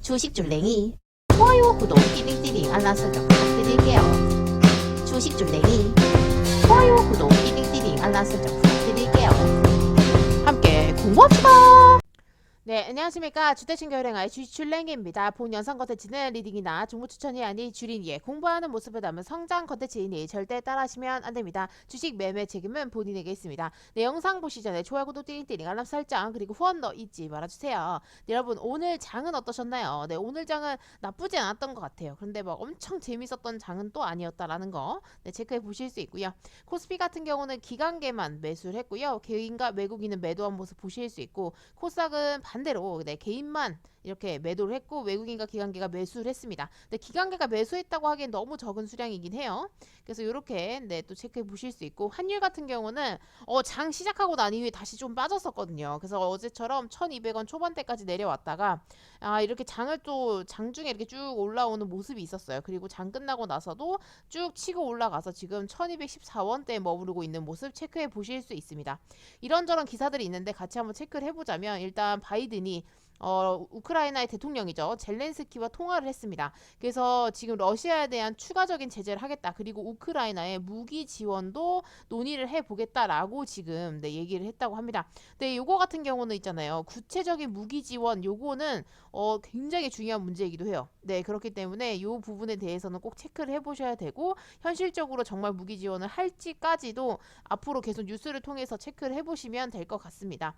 주식줄랭이 좋아요, 구독, 띠링띠링 알람 설정 부탁드릴게요. 주식줄랭이 좋아요, 구독, 띠링띠링 알람 설정 부탁드릴게요. 함께 공부합시다. 네, 안녕하십니까. 주택신 교육행화의 주식줄랭이입니다. 본 영상 컨텐츠는 리딩이나 정보 추천이 아닌 주린이의 공부하는 모습을 담은 성장 컨텐츠이니 절대 따라하시면 안됩니다. 주식 매매 책임은 본인에게 있습니다. 네, 영상 보시기 전에 좋아요, 구독, 띠링띠링 알람 설정 그리고 후원도 잊지 말아주세요. 네, 여러분 오늘 장은 어떠셨나요? 네, 오늘 장은 나쁘지 않았던 것 같아요. 그런데 막 엄청 재밌었던 장은 또 아니었다라는 거 네, 체크해 보실 수 있고요. 코스피 같은 경우는 기관계만 매수를 했고요. 개인과 외국인은 매도한 모습 보실 수 있고, 코스닥은 반대로 네, 개인만 이렇게 매도를 했고 외국인과 기관계가 매수를 했습니다. 근데 기관계가 매수했다고 하기엔 너무 적은 수량이긴 해요. 그래서 이렇게 네, 또 체크해 보실 수 있고, 환율 같은 경우는 장 시작하고 난 이후에 다시 좀 빠졌었거든요. 그래서 어제처럼 1200원 초반대까지 내려왔다가 이렇게 장을 또 장중에 이렇게 쭉 올라오는 모습이 있었어요. 그리고 장 끝나고 나서도 쭉 치고 올라가서 지금 1214원대에 머무르고 있는 모습 체크해 보실 수 있습니다. 이런저런 기사들이 있는데 같이 한번 체크를 해보자면, 일단 바이든이 우크라이나의 대통령이죠. 젤렌스키와 통화를 했습니다. 그래서 지금 러시아에 대한 추가적인 제재를 하겠다. 그리고 우크라이나의 무기 지원도 논의를 해보겠다라고 지금 네, 얘기를 했다고 합니다. 근데 요거 같은 경우는 있잖아요. 구체적인 무기 지원 요거는 굉장히 중요한 문제이기도 해요. 네, 그렇기 때문에 요 부분에 대해서는 꼭 체크를 해보셔야 되고, 현실적으로 정말 무기 지원을 할지까지도 앞으로 계속 뉴스를 통해서 체크를 해보시면 될 것 같습니다.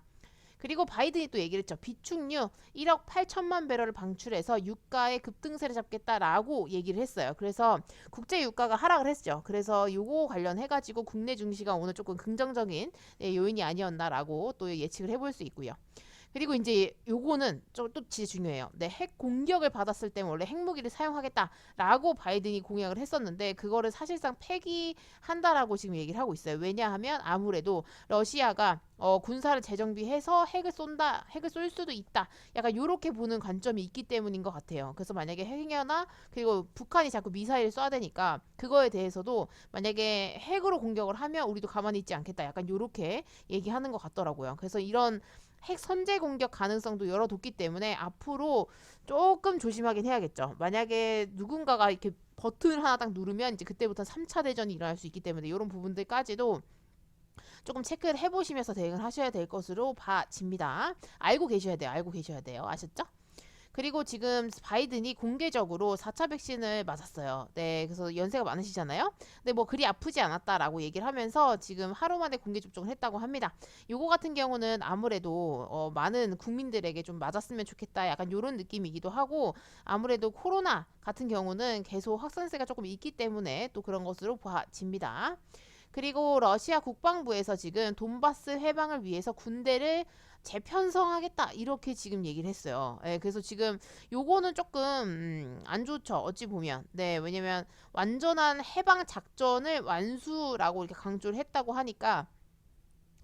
그리고 바이든이 또 얘기를 했죠. 비축유 1억 8천만 배럴을 방출해서 유가의 급등세를 잡겠다라고 얘기를 했어요. 그래서 국제 유가가 하락을 했죠. 그래서 요거 관련해가지고 국내 증시가 오늘 조금 긍정적인 요인이 아니었나라고 또 예측을 해볼 수 있고요. 그리고 이제 요거는 또 진짜 중요해요. 네, 핵 공격을 받았을 때 원래 핵무기를 사용하겠다라고 바이든이 공약을 했었는데, 그거를 사실상 폐기한다라고 지금 얘기를 하고 있어요. 왜냐하면 아무래도 러시아가 군사를 재정비해서 핵을 쏜다, 핵을 쏠 수도 있다, 약간 요렇게 보는 관점이 있기 때문인 것 같아요. 그래서 만약에 핵이나, 그리고 북한이 자꾸 미사일을 쏴야 되니까 그거에 대해서도 만약에 핵으로 공격을 하면 우리도 가만히 있지 않겠다, 약간 요렇게 얘기하는 것 같더라고요. 그래서 이런 핵 선제 공격 가능성도 열어뒀기 때문에 앞으로 조금 조심하긴 해야겠죠. 만약에 누군가가 이렇게 버튼을 하나 딱 누르면 이제 그때부터 3차 대전이 일어날 수 있기 때문에 이런 부분들까지도 조금 체크를 해보시면서 대응을 하셔야 될 것으로 봐집니다. 알고 계셔야 돼요. 알고 계셔야 돼요. 아셨죠? 그리고 지금 바이든이 공개적으로 4차 백신을 맞았어요. 네, 그래서 연세가 많으시잖아요. 근데 뭐 그리 아프지 않았다라고 얘기를 하면서 지금 하루 만에 공개 접종을 했다고 합니다. 요거 같은 경우는 아무래도 많은 국민들에게 좀 맞았으면 좋겠다, 약간 요런 느낌이기도 하고, 아무래도 코로나 같은 경우는 계속 확산세가 조금 있기 때문에 또 그런 것으로 봐집니다. 그리고 러시아 국방부에서 지금 돈바스 해방을 위해서 군대를 재편성하겠다, 이렇게 지금 얘기를 했어요. 네, 그래서 지금 요거는 조금 안 좋죠. 어찌 보면. 네, 왜냐면 완전한 해방 작전을 완수라고 이렇게 강조를 했다고 하니까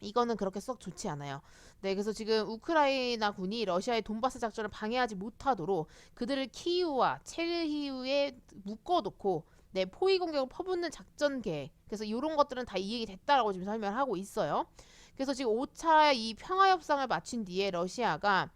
이거는 그렇게 썩 좋지 않아요. 네, 그래서 지금 우크라이나 군이 러시아의 돈바스 작전을 방해하지 못하도록 그들을 키이우와 체르히우에 묶어놓고 네, 포위 공격을 퍼붓는 작전 계획. 그래서 이런 것들은 다 이행이 됐다라고 지금 설명을 하고 있어요. 그래서 지금 5차 이 평화 협상을 마친 뒤에 러시아가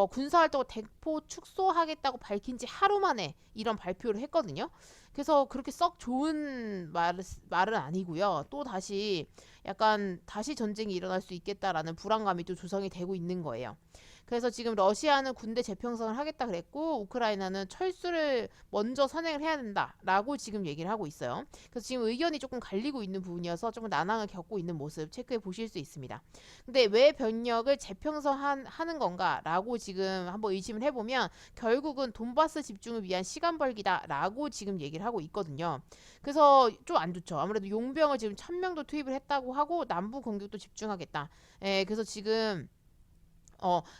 군사활동을 대폭 축소하겠다고 밝힌 지 하루 만에 이런 발표를 했거든요. 그래서 그렇게 썩 좋은 말은 아니고요. 또 다시 약간 다시 전쟁이 일어날 수 있겠다라는 불안감이 또 조성이 되고 있는 거예요. 그래서 지금 러시아는 군대 재편성을 하겠다 그랬고, 우크라이나는 철수를 먼저 선행을 해야 된다라고 지금 얘기를 하고 있어요. 그래서 지금 의견이 조금 갈리고 있는 부분이어서 조금 난항을 겪고 있는 모습 체크해 보실 수 있습니다. 근데 왜 병력을 재편성하는 건가라고 지금 한번 의심을 해보면, 결국은 돈바스 집중을 위한 시간 벌기다라고 지금 얘기를 하고 있거든요. 그래서 좀 안 좋죠. 아무래도 용병을 지금 1000명도 투입을 했다고 하고 남부 공격도 집중하겠다. 그래서 지금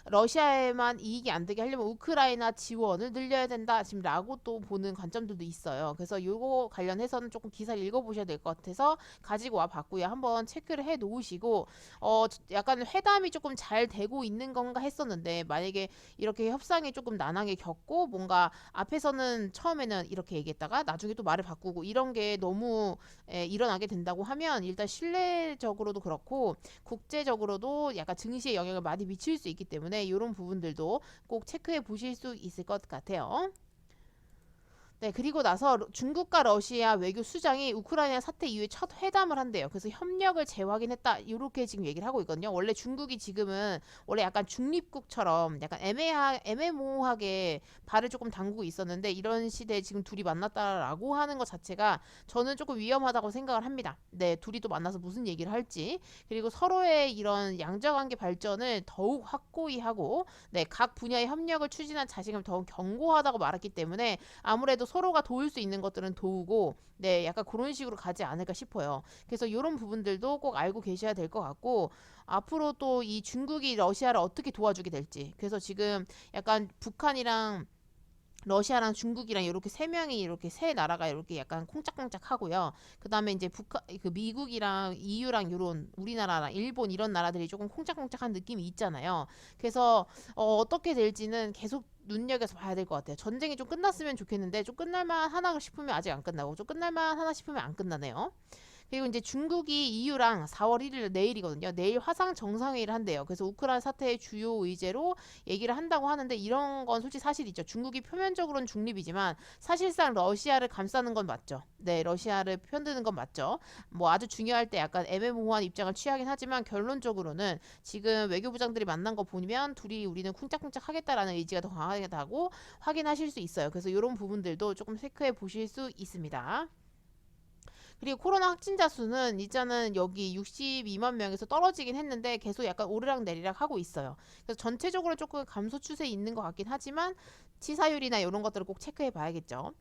러시아에만 이익이 안 되게 하려면 우크라이나 지원을 늘려야 된다 지금 라고 또 보는 관점들도 있어요. 그래서 요거 관련해서는 조금 기사를 읽어보셔야 될 것 같아서 가지고 와 봤고요. 한번 체크를 해 놓으시고, 약간 회담이 조금 잘 되고 있는 건가 했었는데, 만약에 이렇게 협상이 조금 난항에 겪고 뭔가 앞에서는 처음에는 이렇게 얘기했다가 나중에 또 말을 바꾸고 이런 게 너무 일어나게 된다고 하면, 일단 신뢰적으로도 그렇고 국제적으로도 약간 증시에 영향을 많이 미칠 수 수 있기 때문에 이런 부분들도 꼭 체크해 보실 수 있을 것 같아요. 네, 그리고 나서 중국과 러시아 외교 수장이 우크라이나 사태 이후에 첫 회담을 한대요. 그래서 협력을 재확인했다. 이렇게 지금 얘기를 하고 있거든요. 원래 중국이 지금은 원래 약간 중립국처럼 약간 애매모호하게 발을 조금 담그고 있었는데 이런 시대에 지금 둘이 만났다라고 하는 것 자체가 저는 조금 위험하다고 생각을 합니다. 네, 둘이 또 만나서 무슨 얘기를 할지. 그리고 서로의 이런 양자관계 발전을 더욱 확고히 하고 네, 각 분야의 협력을 추진한 자신감을 더욱 견고하다고 말했기 때문에 아무래도 서로가 도울 수 있는 것들은 도우고 네 약간 그런 식으로 가지 않을까 싶어요. 그래서 이런 부분들도 꼭 알고 계셔야 될 것 같고 앞으로 또 이 중국이 러시아를 어떻게 도와주게 될지 그래서 지금 약간 북한이랑 러시아랑 중국이랑 이렇게 세 명이 이렇게 세 나라가 이렇게 약간 콩짝콩짝 하고요. 그 다음에 이제 그 미국이랑 EU랑 이런 우리나라랑 일본 이런 나라들이 조금 콩짝콩짝한 느낌이 있잖아요. 그래서 어떻게 될지는 계속 눈여겨서 봐야 될 것 같아요. 전쟁이 좀 끝났으면 좋겠는데 좀 끝날만 하나 싶으면 아직 안 끝나고 좀 끝날만 하나 싶으면 안 끝나네요. 그리고 이제 중국이 EU랑 4월 1일 내일이거든요. 내일 화상 정상회의를 한대요. 그래서 우크라이나 사태의 주요 의제로 얘기를 한다고 하는데 이런 건 솔직히 사실이죠. 중국이 표면적으로는 중립이지만 사실상 러시아를 감싸는 건 맞죠. 네, 러시아를 편드는 건 맞죠. 뭐 아주 중요할 때 약간 애매모호한 입장을 취하긴 하지만 결론적으로는 지금 외교부장들이 만난 거 보면 둘이 우리는 쿵짝쿵짝 하겠다라는 의지가 더 강하다고 확인하실 수 있어요. 그래서 이런 부분들도 조금 체크해 보실 수 있습니다. 그리고 코로나 확진자 수는 이제는 여기 62만 명에서 떨어지긴 했는데 계속 약간 오르락내리락 하고 있어요. 그래서 전체적으로 조금 감소 추세에 있는 것 같긴 하지만 치사율이나 이런 것들을 꼭 체크해 봐야겠죠.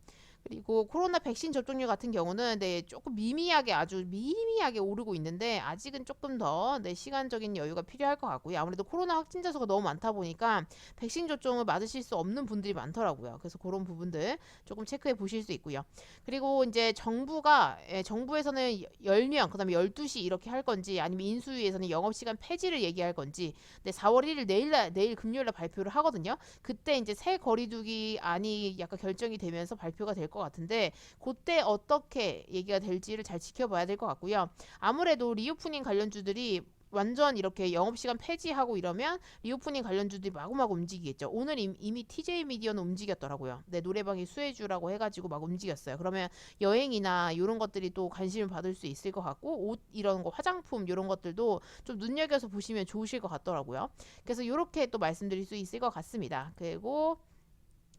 그리고 코로나 백신 접종률 같은 경우는 네, 조금 미미하게 아주 미미하게 오르고 있는데 아직은 조금 더 네, 시간적인 여유가 필요할 것 같고요. 아무래도 코로나 확진자 수가 너무 많다 보니까 백신 접종을 맞으실 수 없는 분들이 많더라고요. 그래서 그런 부분들 조금 체크해 보실 수 있고요. 그리고 이제 정부에서는 10명, 그다음에 12시 이렇게 할 건지 아니면 인수위에서는 영업시간 폐지를 얘기할 건지 네, 4월 1일 내일 금요일에 발표를 하거든요. 그때 이제 새 거리두기 안이 약간 결정이 되면서 발표가 될 것 같은데 그때 어떻게 얘기가 될지를 잘 지켜봐야 될 것 같고요. 아무래도 리오프닝 관련주들이 완전 이렇게 영업시간 폐지하고 이러면 리오프닝 관련주들이 마구마구 움직이겠죠. 오늘 이미 TJ 미디어는 움직였더라고요. 네, 노래방이 수혜주라고 해가지고 막 움직였어요. 그러면 여행이나 이런 것들이 또 관심을 받을 수 있을 것 같고 옷 이런 거 화장품 이런 것들도 좀 눈여겨서 보시면 좋으실 것 같더라고요. 그래서 이렇게 또 말씀드릴 수 있을 것 같습니다. 그리고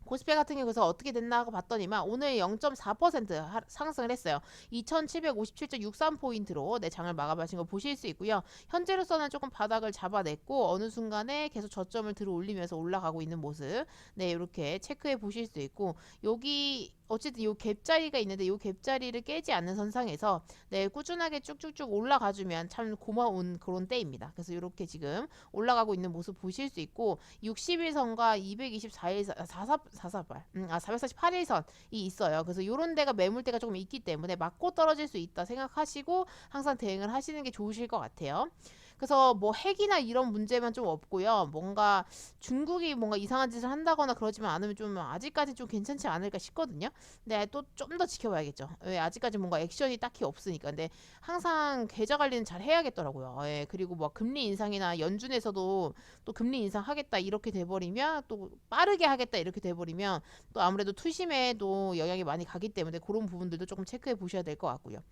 코스피 같은 경우에서 어떻게 됐나 하고 봤더니만 오늘 0.4% 상승을 했어요. 2757.63포인트로 내 장을 마감하신 거 보실 수 있고요. 현재로서는 조금 바닥을 잡아냈고 어느 순간에 계속 저점을 들어 올리면서 올라가고 있는 모습 네 이렇게 체크해 보실 수 있고 여기 어쨌든 요 갭자리가 있는데 요 갭자리를 깨지 않는 선상에서 네 꾸준하게 쭉쭉쭉 올라가주면 참 고마운 그런 때입니다. 그래서 이렇게 지금 올라가고 있는 모습 보실 수 있고 60일선과 224일선 448일선이 있어요. 그래서 이런 데가 매물대가 조금 있기 때문에 맞고 떨어질 수 있다 생각하시고 항상 대응을 하시는 게 좋으실 것 같아요. 그래서 뭐 핵이나 이런 문제만 좀 없고요. 뭔가 중국이 뭔가 이상한 짓을 한다거나 그러지만 않으면 좀 아직까지 좀 괜찮지 않을까 싶거든요. 근데 또 좀 더 지켜봐야겠죠. 왜 아직까지 뭔가 액션이 딱히 없으니까. 근데 항상 계좌 관리는 잘 해야겠더라고요. 예, 그리고 뭐 금리 인상이나 연준에서도 또 금리 인상하겠다 이렇게 돼버리면 또 빠르게 하겠다 이렇게 돼버리면 또 아무래도 투심에도 영향이 많이 가기 때문에 그런 부분들도 조금 체크해 보셔야 될 것 같고요.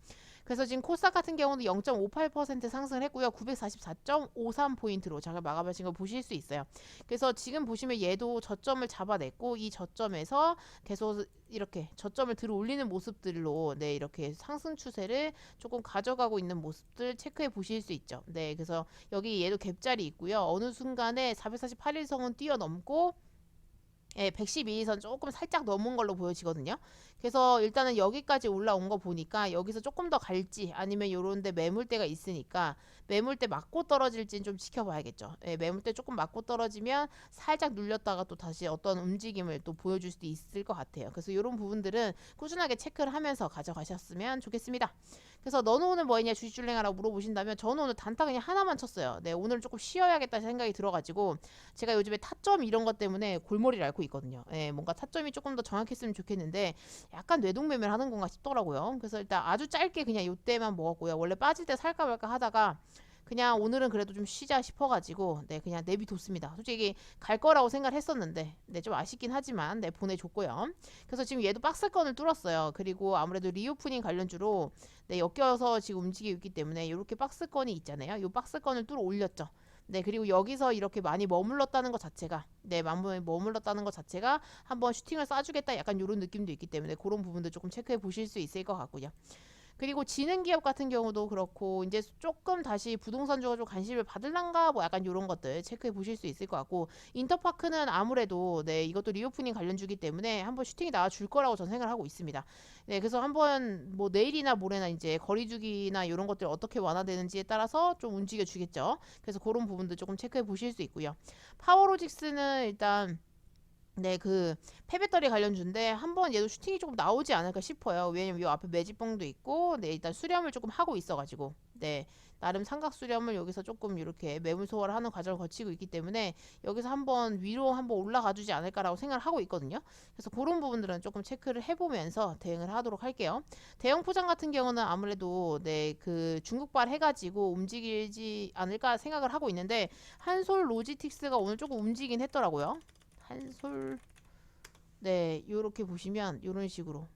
그래서 지금 코스닥 같은 경우는 0.58% 상승을 했고요. 944.53포인트로 장을 마감하신 거 보실 수 있어요. 그래서 지금 보시면 얘도 저점을 잡아냈고 이 저점에서 계속 이렇게 저점을 들어 올리는 모습들로 네 이렇게 상승 추세를 조금 가져가고 있는 모습들 체크해 보실 수 있죠. 네, 그래서 여기 얘도 갭자리 있고요. 어느 순간에 448일선은 뛰어넘고 예, 112선 조금 살짝 넘은 걸로 보여지거든요. 그래서 일단은 여기까지 올라온 거 보니까 여기서 조금 더 갈지 아니면 요런데 매물대가 있으니까 매물대 맞고 떨어질지는 좀 지켜봐야겠죠. 예, 매물대 조금 맞고 떨어지면 살짝 눌렸다가 또 다시 어떤 움직임을 또 보여줄 수도 있을 것 같아요. 그래서 이런 부분들은 꾸준하게 체크를 하면서 가져가셨으면 좋겠습니다. 그래서 너는 오늘 뭐 했냐 주식줄랭하라고 물어보신다면 저는 오늘 단타 그냥 하나만 쳤어요. 네, 오늘 조금 쉬어야겠다 생각이 들어가지고 제가 요즘에 타점 이런 것 때문에 골머리를 앓고 있거든요. 예, 뭔가 타점이 조금 더 정확했으면 좋겠는데 약간 뇌동매매를 하는 건가 싶더라고요. 그래서 일단 아주 짧게 그냥 요때만 먹었고요. 원래 빠질 때 살까 말까 하다가 그냥 오늘은 그래도 좀 쉬자 싶어가지고 네 그냥 내비뒀습니다. 솔직히 갈 거라고 생각을 했었는데 네 좀 아쉽긴 하지만 네 보내줬고요. 그래서 지금 얘도 박스권을 뚫었어요. 그리고 아무래도 리오프닝 관련주로 네 엮여서 지금 움직이고 있기 때문에 이렇게 박스권이 있잖아요. 이 박스권을 뚫어 올렸죠. 네, 그리고 여기서 이렇게 많이 머물렀다는 것 자체가, 네, 많이 머물렀다는 것 자체가 한번 슈팅을 쏴주겠다 약간 이런 느낌도 있기 때문에 그런 부분도 조금 체크해 보실 수 있을 것 같고요. 그리고 지능 기업 같은 경우도 그렇고 이제 조금 다시 부동산주가 좀 관심을 받을란가 뭐 약간 이런 것들 체크해 보실 수 있을 것 같고 인터파크는 아무래도 네 이것도 리오프닝 관련주기 때문에 한번 슈팅이 나와 줄 거라고 저는 생각을 하고 있습니다. 네 그래서 한번 뭐 내일이나 모레나 이제 거리주기나 이런 것들 어떻게 완화되는지에 따라서 좀 움직여 주겠죠. 그래서 그런 부분도 조금 체크해 보실 수 있고요. 파워로직스는 일단 네, 그 폐배터리 관련주인데 한번 얘도 슈팅이 조금 나오지 않을까 싶어요. 왜냐면 요 앞에 매집봉도 있고, 네, 일단 수렴을 조금 하고 있어가지고, 네, 나름 삼각 수렴을 여기서 조금 이렇게 매물 소화를 하는 과정을 거치고 있기 때문에 여기서 한번 위로 한번 올라가주지 않을까라고 생각을 하고 있거든요. 그래서 그런 부분들은 조금 체크를 해보면서 대응을 하도록 할게요. 대형 포장 같은 경우는 아무래도 네, 그 중국발 해가지고 움직이지 않을까 생각을 하고 있는데 한솔 로지틱스가 오늘 조금 움직이긴 했더라고요. 한솔 네 요렇게 보시면 요런 식으로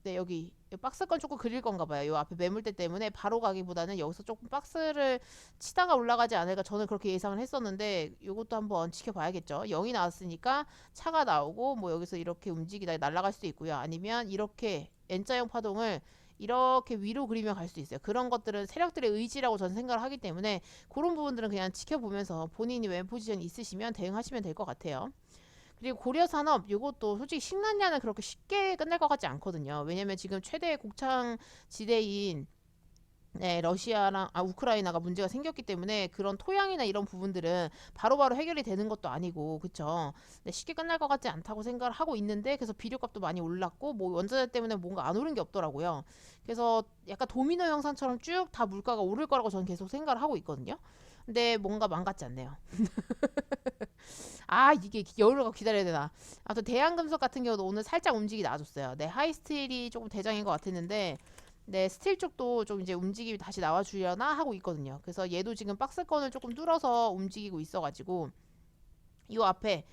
네 여기 박스권 조금 그릴 건가 봐요. 요 앞에 매물대 때문에 바로 가기보다는 여기서 조금 박스를 치다가 올라가지 않을까 저는 그렇게 예상을 했었는데 요것도 한번 지켜봐야겠죠. 0이 나왔으니까 차가 나오고 뭐 여기서 이렇게 움직이다 날아갈 수도 있고요. 아니면 이렇게 N자형 파동을 이렇게 위로 그리면 갈 수 있어요. 그런 것들은 세력들의 의지라고 저는 생각을 하기 때문에 그런 부분들은 그냥 지켜보면서 본인이 왼 포지션 있으시면 대응하시면 될 것 같아요. 그리고 고려산업 요것도 솔직히 신란야는 그렇게 쉽게 끝날 것 같지 않거든요. 왜냐면 지금 최대 곡창 지대인 네, 러시아랑 우크라이나가 문제가 생겼기 때문에 그런 토양이나 이런 부분들은 바로바로 해결이 되는 것도 아니고 그쵸. 네, 쉽게 끝날 것 같지 않다고 생각을 하고 있는데 그래서 비료값도 많이 올랐고 뭐 원자재 때문에 뭔가 안 오른 게 없더라고요. 그래서 약간 도미노 형상처럼 쭉 다 물가가 오를 거라고 저는 계속 생각을 하고 있거든요. 근데 뭔가 망같지 않네요. 아 이게 열흘가 기다려야 되나. 아무튼 대한금속 같은 경우도 오늘 살짝 움직이 나와줬어요. 네 하이스틸이 조금 대장인 것 같았는데 네 스틸 쪽도 좀 이제 움직임이 다시 나와주려나 하고 있거든요. 그래서 얘도 지금 박스권을 조금 뚫어서 움직이고 있어가지고 요 앞에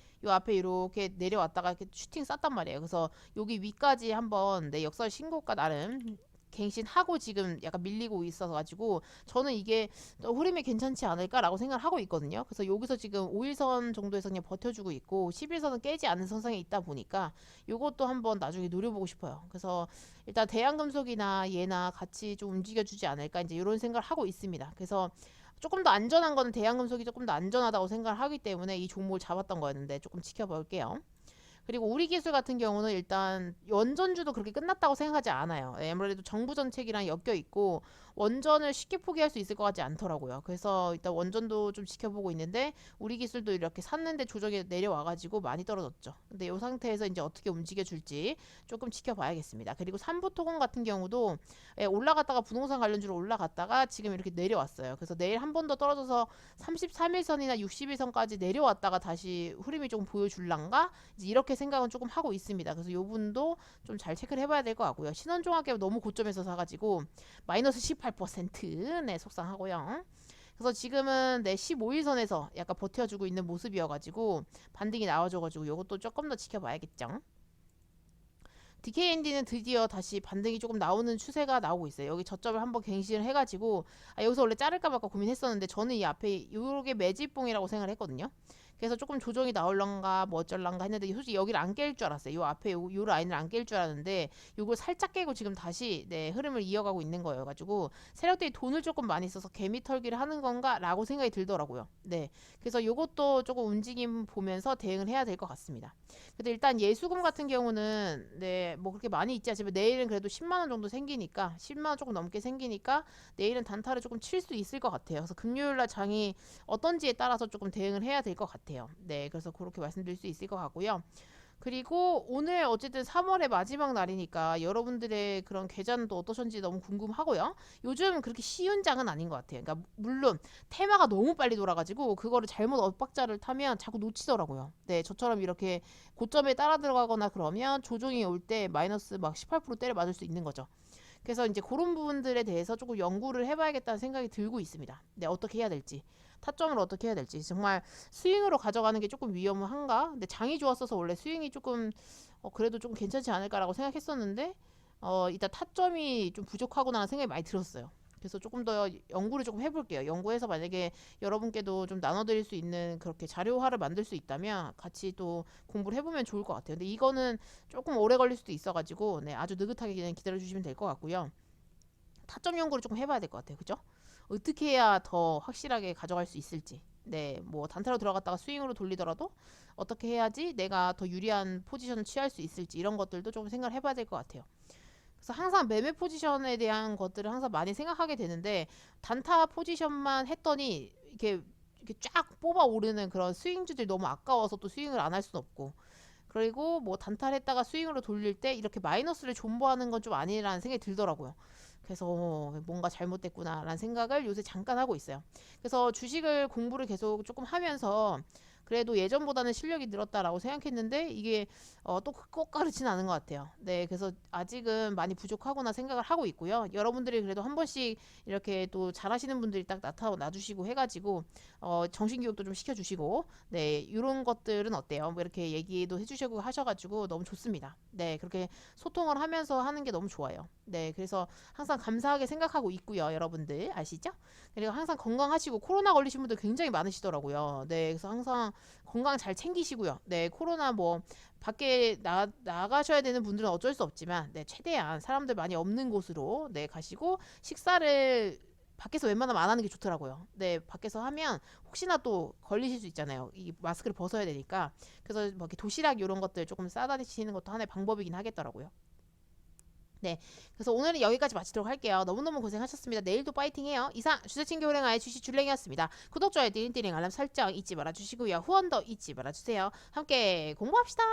이렇게 내려왔다가 이렇게 슈팅 쐈단 말이에요. 그래서 여기 위까지 한번 내 역설 신고가 나름 갱신하고 지금 약간 밀리고 있어서 가지고 저는 이게 흐름이 괜찮지 않을까라고 생각을 하고 있거든요. 그래서 여기서 지금 5일선 정도에서 그냥 버텨주고 있고 11선은 깨지 않는 선상에 있다 보니까 요것도 한번 나중에 노려보고 싶어요. 그래서 일단 대한금속이나 얘나 같이 좀 움직여주지 않을까 이제 이런 생각을 하고 있습니다. 그래서 조금 더 안전한 거는 대한금속이 조금 더 안전하다고 생각을 하기 때문에 이 종목을 잡았던 거였는데 조금 지켜볼게요. 그리고 우리 기술 같은 경우는 일단 원전주도 그렇게 끝났다고 생각하지 않아요. 아무래도 정부 정책이랑 엮여 있고 원전을 쉽게 포기할 수 있을 것 같지 않더라고요. 그래서 일단 원전도 좀 지켜보고 있는데 우리 기술도 이렇게 샀는데 조정이 내려와가지고 많이 떨어졌죠. 근데 이 상태에서 이제 어떻게 움직여 줄지 조금 지켜봐야겠습니다. 그리고 삼부토건 같은 경우도 올라갔다가 부동산 관련주로 올라갔다가 지금 이렇게 내려왔어요. 그래서 내일 한 번 더 떨어져서 33일선이나 60일선까지 내려왔다가 다시 흐름이 조금 보여줄란가? 이제 이렇게 생각은 조금 하고 있습니다. 그래서 요 분도 좀 잘 체크를 해봐야 될 것 같고요. 신원종합기업 너무 고점에서 사가지고 마이너스 18% 네, 속상하고요. 그래서 지금은 네 15일선에서 약간 버텨주고 있는 모습이어가지고 반등이 나와줘가지고 요것도 조금 더 지켜봐야겠죠. DKND는 드디어 다시 반등이 조금 나오는 추세가 나오고 있어요. 여기 저점을 한번 갱신을 해가지고 여기서 원래 자를까 말까 고민했었는데 저는 이 앞에 요게 매집봉이라고 생각을 했거든요. 그래서 조금 조정이 나올란가 뭐 어쩔란가 했는데 솔직히 여기를 안 깰 줄 알았어요. 요 앞에 요 라인을 안 깰 줄 알았는데 요걸 살짝 깨고 지금 다시 네 흐름을 이어가고 있는 거예요. 가지고 세력들이 돈을 조금 많이 써서 개미 털기를 하는 건가 라고 생각이 들더라고요. 네 그래서 요것도 조금 움직임 보면서 대응을 해야 될 것 같습니다. 근데 일단 예수금 같은 경우는 네 뭐 그렇게 많이 있지 않지만 내일은 그래도 10만원 정도 생기니까 10만원 조금 넘게 생기니까 내일은 단타를 조금 칠 수 있을 것 같아요. 그래서 금요일날 장이 어떤지에 따라서 조금 대응을 해야 될 것 같아요. 네 그래서 그렇게 말씀드릴 수 있을 것 같고요. 그리고 오늘 어쨌든 3월의 마지막 날이니까 여러분들의 그런 계좌도 어떠신지 너무 궁금하고요. 요즘 그렇게 쉬운 장은 아닌 것 같아요. 그러니까 물론 테마가 너무 빨리 돌아가지고 그거를 잘못 엇박자를 타면 자꾸 놓치더라고요. 네, 저처럼 이렇게 고점에 따라 들어가거나 그러면 조정이 올 때 마이너스 막 18% 때려 맞을 수 있는 거죠. 그래서 이제 그런 부분들에 대해서 조금 연구를 해봐야겠다는 생각이 들고 있습니다. 네, 어떻게 해야 될지. 타점을 어떻게 해야 될지. 정말 스윙으로 가져가는 게 조금 위험한가? 근데 장이 좋았어서 원래 스윙이 조금 그래도 조금 괜찮지 않을까라고 생각했었는데 일단 타점이 좀 부족하구나 생각이 많이 들었어요. 그래서 조금 더 연구를 조금 해볼게요. 연구해서 만약에 여러분께도 좀 나눠드릴 수 있는 그렇게 자료화를 만들 수 있다면 같이 또 공부를 해보면 좋을 것 같아요. 근데 이거는 조금 오래 걸릴 수도 있어가지고 네, 아주 느긋하게 그냥 기다려주시면 될 것 같고요. 타점 연구를 조금 해봐야 될 것 같아요. 그죠? 어떻게 해야 더 확실하게 가져갈 수 있을지. 네, 뭐 단타로 들어갔다가 스윙으로 돌리더라도 어떻게 해야지 내가 더 유리한 포지션을 취할 수 있을지 이런 것들도 조금 생각을 해봐야 될 것 같아요. 그래서 항상 매매 포지션에 대한 것들을 항상 많이 생각하게 되는데 단타 포지션만 했더니 이렇게 쫙 뽑아 오르는 그런 스윙주들이 너무 아까워서 또 스윙을 안 할 수는 없고 그리고 뭐 단타를 했다가 스윙으로 돌릴 때 이렇게 마이너스를 존버하는 건 좀 아니라는 생각이 들더라고요. 그래서 뭔가 잘못됐구나라는 생각을 요새 잠깐 하고 있어요. 그래서 주식을 공부를 계속 조금 하면서 그래도 예전보다는 실력이 늘었다라고 생각했는데 이게 또 꼭 가르치는 않은 것 같아요. 네, 그래서 아직은 많이 부족하구나 생각을 하고 있고요. 여러분들이 그래도 한 번씩 이렇게 또 잘하시는 분들이 딱 나타나주시고 해가지고 정신교육도 좀 시켜주시고 네, 이런 것들은 어때요? 뭐 이렇게 얘기도 해주시고 하셔가지고 너무 좋습니다. 네, 그렇게 소통을 하면서 하는 게 너무 좋아요. 네, 그래서 항상 감사하게 생각하고 있고요. 여러분들 아시죠? 그리고 항상 건강하시고 코로나 걸리신 분들 굉장히 많으시더라고요. 네, 그래서 항상 건강 잘 챙기시고요. 네, 코로나 뭐 밖에 나가셔야 되는 분들은 어쩔 수 없지만 네, 최대한 사람들 많이 없는 곳으로 네, 가시고 식사를 밖에서 웬만하면 안 하는 게 좋더라고요. 네, 밖에서 하면 혹시나 또 걸리실 수 있잖아요. 이 마스크를 벗어야 되니까. 그래서 뭐 이렇게 도시락 이런 것들 조금 싸다니시는 것도 하나의 방법이긴 하겠더라고요. 네. 그래서 오늘은 여기까지 마치도록 할게요. 너무너무 고생하셨습니다. 내일도 파이팅해요. 이상 주세친교 호랭아의 주식 줄랭이었습니다. 구독, 좋아요, 띠링띠링 알람 설정 잊지 말아주시고요. 후원도 잊지 말아주세요. 함께 공부합시다.